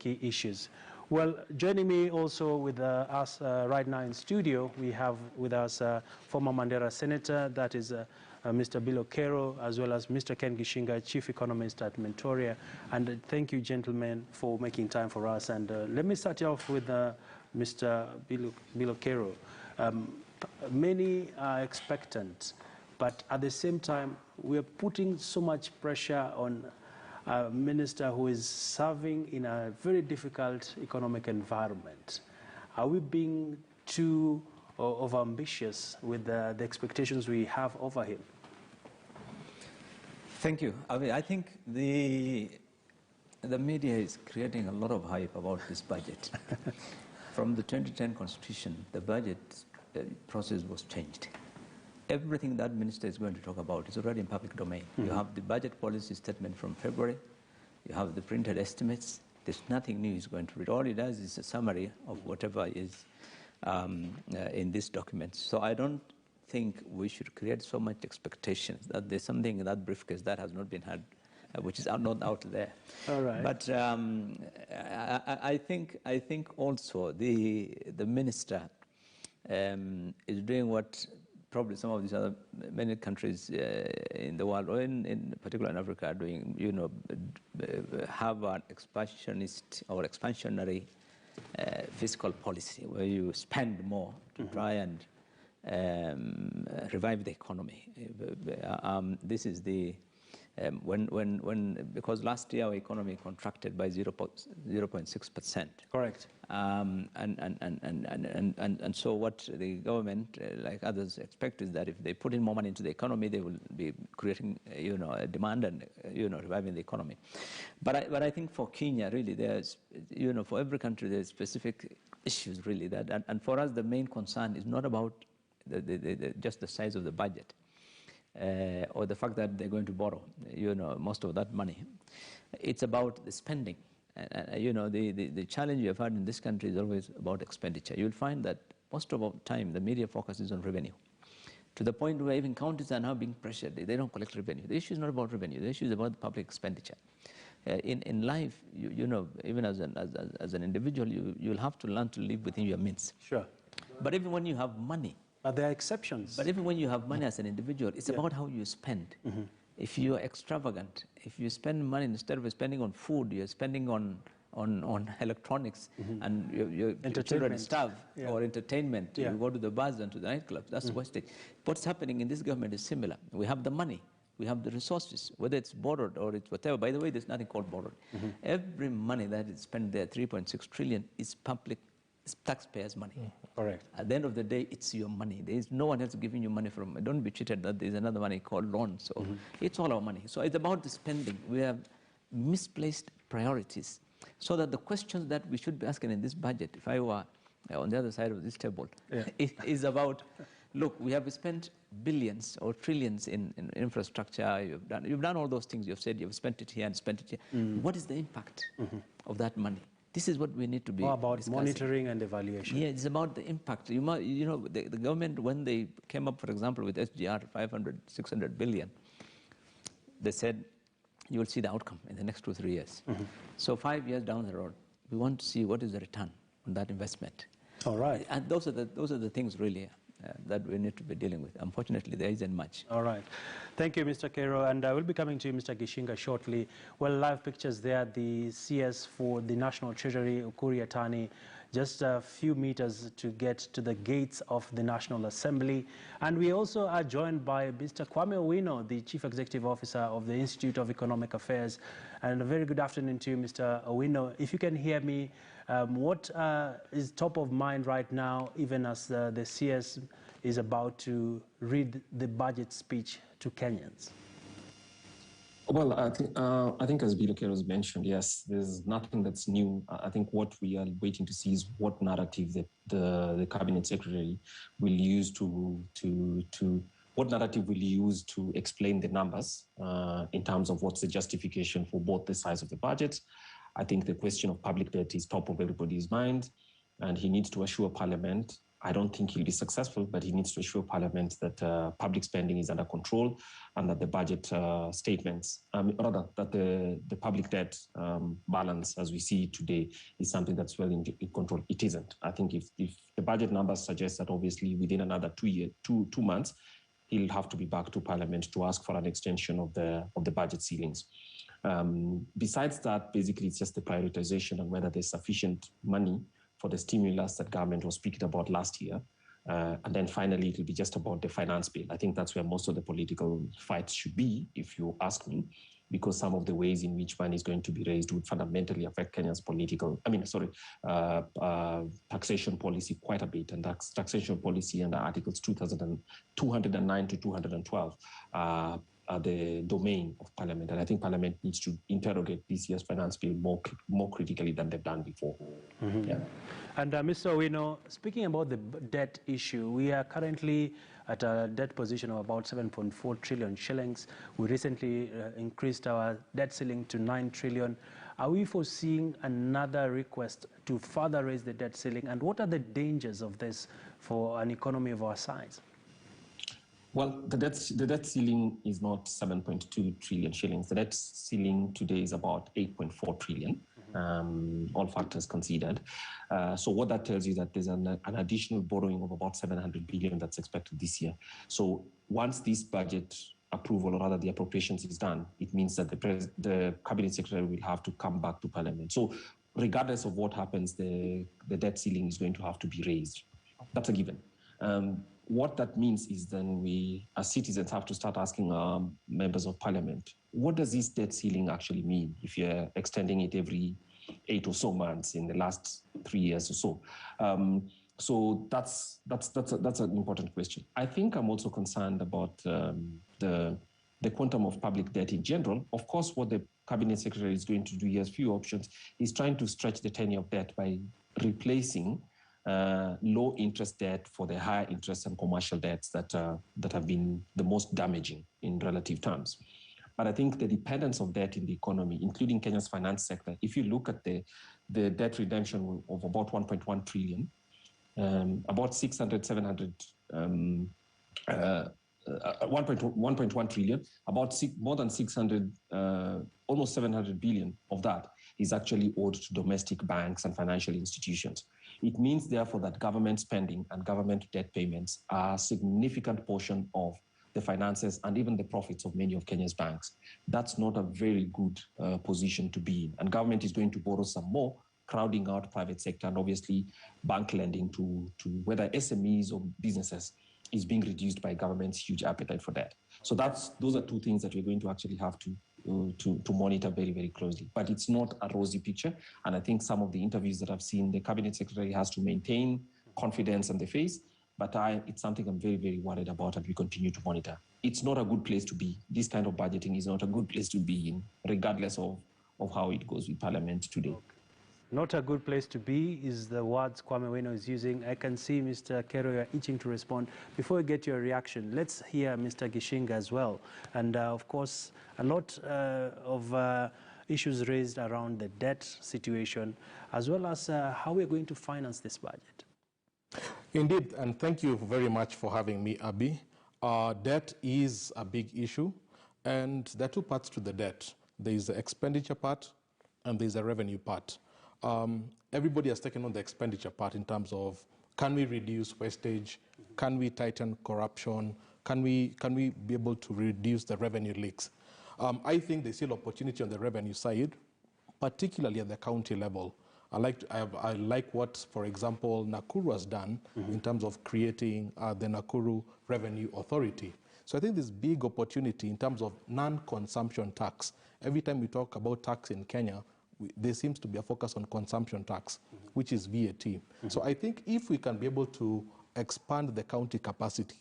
key issues. Well, joining me also with us right now in studio, we have with us former Mandera Senator, that is Mr. Billow Kerrow, as well as Mr. Ken Gishinga, Chief Economist at Mentoria. And thank you, gentlemen, for making time for us. And let me start off with Mr. Billow Kerrow. Many are expectant, but at the same time, we are putting so much pressure on a minister who is serving in a very difficult economic environment. Are we being too overambitious with the expectations we have over him? Thank you. I think the media is creating a lot of hype about this budget. From the 2010 Constitution, the budget process was changed. Everything that minister is going to talk about is already in public domain. Mm-hmm. You have the budget policy statement from February. You have the printed estimates. There's nothing new he's going to read. All he does is a summary of whatever is in this document. So I don't think we should create so much expectations that there's something in that briefcase that has not been had, which is not out there. All right. But I think also the minister is doing what probably some of these other many countries in the world, or in particular in Africa, are doing. You know, have an expansionist or expansionary fiscal policy where you spend more to try and revive the economy. This is the because last year our economy contracted by 0.6%. Correct. And so what the government, like others, expect is that if they put in more money into the economy, they will be creating, a demand and, reviving the economy. But I think for Kenya, really, there's, for every country, there's specific issues, really. And for us, the main concern is not about just the size of the budget. Or the fact that they're going to borrow, most of that money. It's about the spending. The challenge you have had in this country is always about expenditure. You'll find that most of the time the media focuses on revenue, to the point where even counties are now being pressured. They don't collect revenue. The issue is not about revenue. The issue is about public expenditure. In life, even as an individual, you'll have to learn to live within your means. Sure. But even when you have money, but there are exceptions. But even when you have money as an individual, it's about how you spend. Mm-hmm. If you are extravagant, if you spend money instead of spending on food, you're spending on electronics, mm-hmm. and your children starve, or entertainment. Yeah. You go to the bars and to the nightclubs. That's wastage. What's happening in this government is similar. We have the money. We have the resources, whether it's borrowed or it's whatever. By the way, there's nothing called borrowed. Mm-hmm. Every money that is spent there, 3.6 trillion, is public. It's taxpayers' money. Correct. At the end of the day, it's your money. There is no one else giving you money from. Don't be cheated that there's another money called loan. So it's all our money. So it's about the spending. We have misplaced priorities. So that the questions that we should be asking in this budget, if I were on the other side of this table, is about, look, we have spent billions or trillions in infrastructure. You've done all those things. You've said you've spent it here and spent it here. What is the impact of that money? This is what we need to be about discussing. Monitoring and evaluation. Yeah, it's about the impact. The government, when they came up, for example, with SGR, 500, 600 billion, they said, you will see the outcome in the next 2 or 3 years. So 5 years down the road, we want to see what is the return on that investment. All right. And those are the things, really, that we need to be dealing with. Unfortunately, there isn't much. All right. Thank you, Mr. Kerrow. And we'll be coming to you, Mr. Gishinga, shortly. Well, live pictures there, the CS for the National Treasury, Ukuri Atani, just a few meters to get to the gates of the National Assembly. And we also are joined by Mr. Kwame Owino, the Chief Executive Officer of the Institute of Economic Affairs. And a very good afternoon to you, Mr. Owino. If you can hear me, what is top of mind right now, even as the CS is about to read the budget speech to Kenyans? Well, I think as Billow Kerrow has mentioned, yes, there's nothing that's new. I think what we are waiting to see is what narrative that the Cabinet Secretary will use to explain the numbers in terms of what's the justification for both the size of the budget. I think the question of public debt is top of everybody's mind, and he needs to assure Parliament I don't think he'll be successful, but he needs to assure Parliament that public spending is under control and that the budget statements, rather that the public debt balance as we see it today is something that's well in control. It isn't. I think if the budget numbers suggest that obviously within another 2 months, he'll have to be back to Parliament to ask for an extension of the budget ceilings. Besides that, basically, it's just the prioritization on whether there's sufficient money for the stimulus that government was speaking about last year. And then finally, it'll be just about the finance bill. I think that's where most of the political fights should be, if you ask me, because some of the ways in which money is going to be raised would fundamentally affect Kenya's taxation policy quite a bit. And taxation policy under Articles 209 to 212 are the domain of Parliament. And I think Parliament needs to interrogate this year's finance bill more critically than they've done before. Mm-hmm. Yeah. And Mr. Owino, speaking about the debt issue, we are currently at a debt position of about 7.4 trillion shillings. We recently increased our debt ceiling to 9 trillion. Are we foreseeing another request to further raise the debt ceiling? And what are the dangers of this for an economy of our size? Well, the debt ceiling is not 7.2 trillion shillings. The debt ceiling today is about 8.4 trillion, all factors considered. So what that tells you is that there's an additional borrowing of about 700 billion that's expected this year. So once this budget approval, or rather the appropriations, is done, it means that the cabinet secretary will have to come back to Parliament. So regardless of what happens, the debt ceiling is going to have to be raised. That's a given. What that means is then we, as citizens, have to start asking our members of Parliament, what does this debt ceiling actually mean if you're extending it every 8 or so months in the last 3 years or so? So that's an important question. I think I'm also concerned about the quantum of public debt in general. Of course, what the cabinet secretary is going to do, he has few options. He's trying to stretch the tenure of debt by replacing low interest debt for the higher interest and commercial debts that have been the most damaging in relative terms. But I think the dependence of debt in the economy, including Kenya's finance sector, if you look at the debt redemption of about 1.1 trillion, about 1.1 trillion, more than 600, almost 700 billion of that is actually owed to domestic banks and financial institutions. It means, therefore, that government spending and government debt payments are a significant portion of the finances and even the profits of many of Kenya's banks. That's not a very good position to be in. And government is going to borrow some more, crowding out private sector, and obviously bank lending to whether SMEs or businesses is being reduced by government's huge appetite for that. So those are two things that we're going to actually have to monitor very, very closely. But it's not a rosy picture. And I think some of the interviews that I've seen, the cabinet secretary has to maintain confidence on the face. But it's something I'm very, very worried about, and we continue to monitor. It's not a good place to be. This kind of budgeting is not a good place to be in, regardless of how it goes with Parliament today. Okay. Not a good place to be is the words Kwame Owino is using. I can see Mr. Kerrow, you're itching to respond. Before we get your reaction, let's hear Mr. Gishinga as well. And of course, a lot of issues raised around the debt situation, as well as how we're going to finance this budget. Indeed, and thank you very much for having me, Abi. Debt is a big issue, and there are two parts to the debt. There is the expenditure part, and there is the revenue part. Everybody has taken on the expenditure part in terms of, can we reduce wastage? Can we tighten corruption? Can we be able to reduce the revenue leaks? I think there's still opportunity on the revenue side, particularly at the county level. I like what, for example, Nakuru has done in terms of creating the Nakuru Revenue Authority. So I think there's big opportunity in terms of non-consumption tax. Every time we talk about tax in Kenya, there seems to be a focus on consumption tax, which is VAT. So I think if we can be able to expand the county capacity,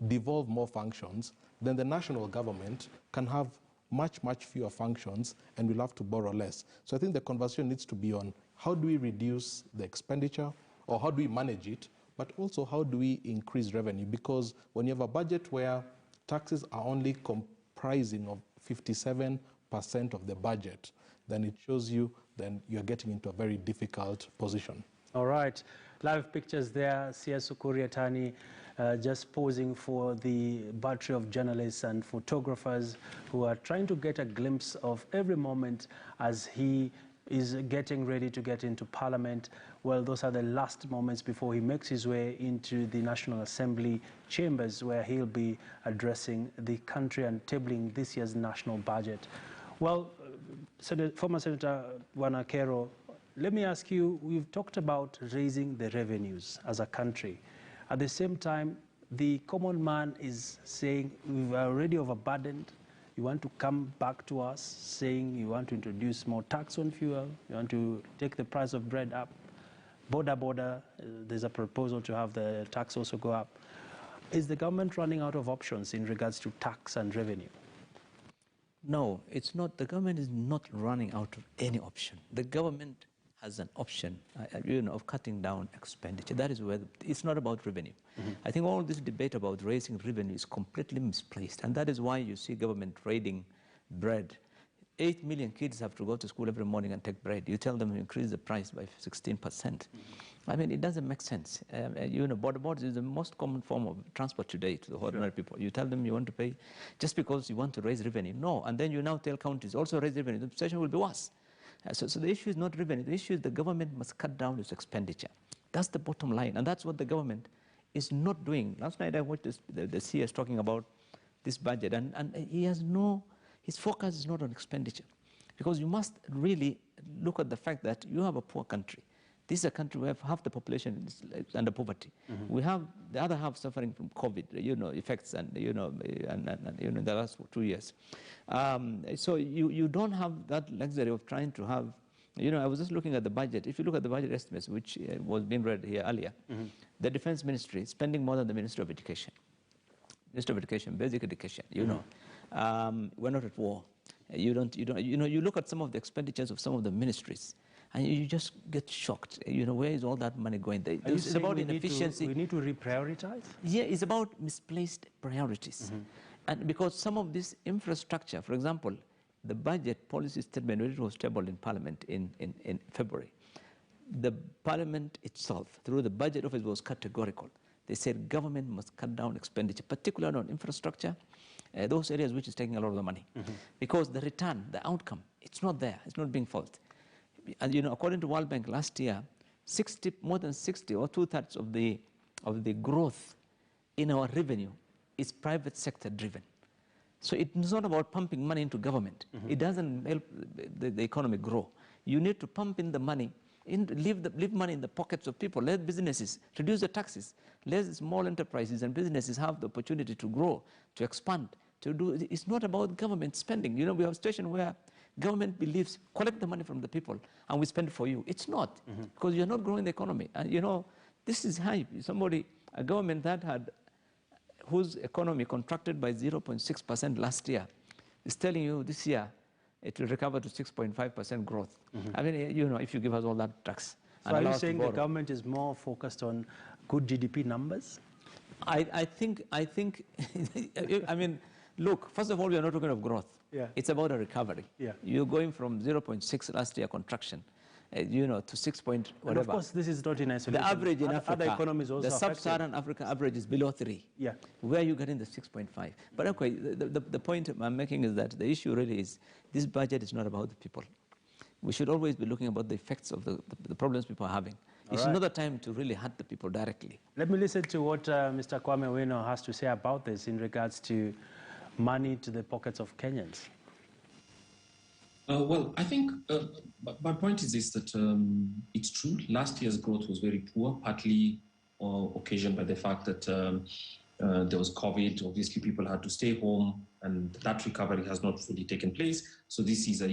devolve more functions, then the national government can have much, much fewer functions, and we'll have to borrow less. So I think the conversation needs to be on how do we reduce the expenditure, or how do we manage it, but also how do we increase revenue? Because when you have a budget where taxes are only comprising of 57% of the budget, then it shows you then you're getting into a very difficult position. All right. Live pictures there. CS Kuriatani just posing for the battery of journalists and photographers who are trying to get a glimpse of every moment as he is getting ready to get into Parliament. Well, those are the last moments before he makes his way into the National Assembly chambers, where he'll be addressing the country and tabling this year's national budget. Well, former Senator Billow Kerrow, let me ask you, we've talked about raising the revenues as a country. At the same time, the common man is saying we've already overburdened. You want to come back to us saying you want to introduce more tax on fuel, you want to take the price of bread up. Border, there's a proposal to have the tax also go up. Is the government running out of options in regards to tax and revenue? No, it's not. The government is not running out of any option. The government has an option, of cutting down expenditure. That is where it's not about revenue. I think all this debate about raising revenue is completely misplaced, and that is why you see government raiding bread. 8 million kids have to go to school every morning and take bread. You tell them to increase the price by 16%. I mean, it doesn't make sense. Border is the most common form of transport today to the ordinary people. You tell them you want to pay just because you want to raise revenue. No, and then you now tell counties also raise revenue. The situation will be worse. So the issue is not revenue. The issue is the government must cut down its expenditure. That's the bottom line, and that's what the government is not doing. Last night I watched the CS talking about this budget, and he has his focus is not on expenditure, because you must really look at the fact that you have a poor country. This is a country where half the population is under poverty. We have the other half suffering from COVID, effects, and in the last 2 years. So you don't have that luxury of trying to have. I was just looking at the budget. If you look at the budget estimates, which was being read here earlier, the Defense Ministry is spending more than the Ministry of Education. Ministry of Education, basic education. We're not at war. You look at some of the expenditures of some of the ministries, and you just get shocked. Where is all that money going? It's about inefficiency. We need to reprioritize? Yeah, it's about misplaced priorities. And because some of this infrastructure, for example, the budget policy statement, when it was tabled in Parliament in February, the Parliament itself, through the budget office, was categorical. They said government must cut down expenditure, particularly on infrastructure, those areas which is taking a lot of the money. Because the return, the outcome, it's not there. It's not being felt. And according to World Bank last year, more than 60 or 2/3 of the growth in our revenue is private sector driven. So it's not about pumping money into government. It doesn't help the economy grow. You need to pump in the money, leave money in the pockets of people. Let businesses reduce the taxes. Let small enterprises and businesses have the opportunity to grow, to expand, to do. It's not about government spending. We have a situation where government believes collect the money from the people and we spend it for you. It's not, because you're not growing the economy. And this is hype. A government whose economy contracted by 0.6% last year is telling you this year it will recover to 6.5% growth. I mean, if you give us all that tax. So are you saying the government is more focused on good GDP numbers? I think, I mean, look, first of all, we are not talking of growth. Yeah. It's about a recovery. Yeah. You're going from 0.6 last year contraction, to 6 point whatever. And of course, this is not in isolation. The average in Africa, other economies also the sub-Saharan Africa average is below 3. Yeah. Where are you getting the 6.5? But okay, the point I'm making is that the issue really is this budget is not about the people. We should always be looking about the effects of the problems people are having. It's not the time to really hurt the people directly. Let me listen to what Mr. Kwame Wino has to say about this in regards to money to the pockets of Kenyans. Well, I think my point is this, that it's true. Last year's growth was very poor, partly occasioned by the fact that there was COVID. Obviously, people had to stay home, and that recovery has not fully taken place. So this is a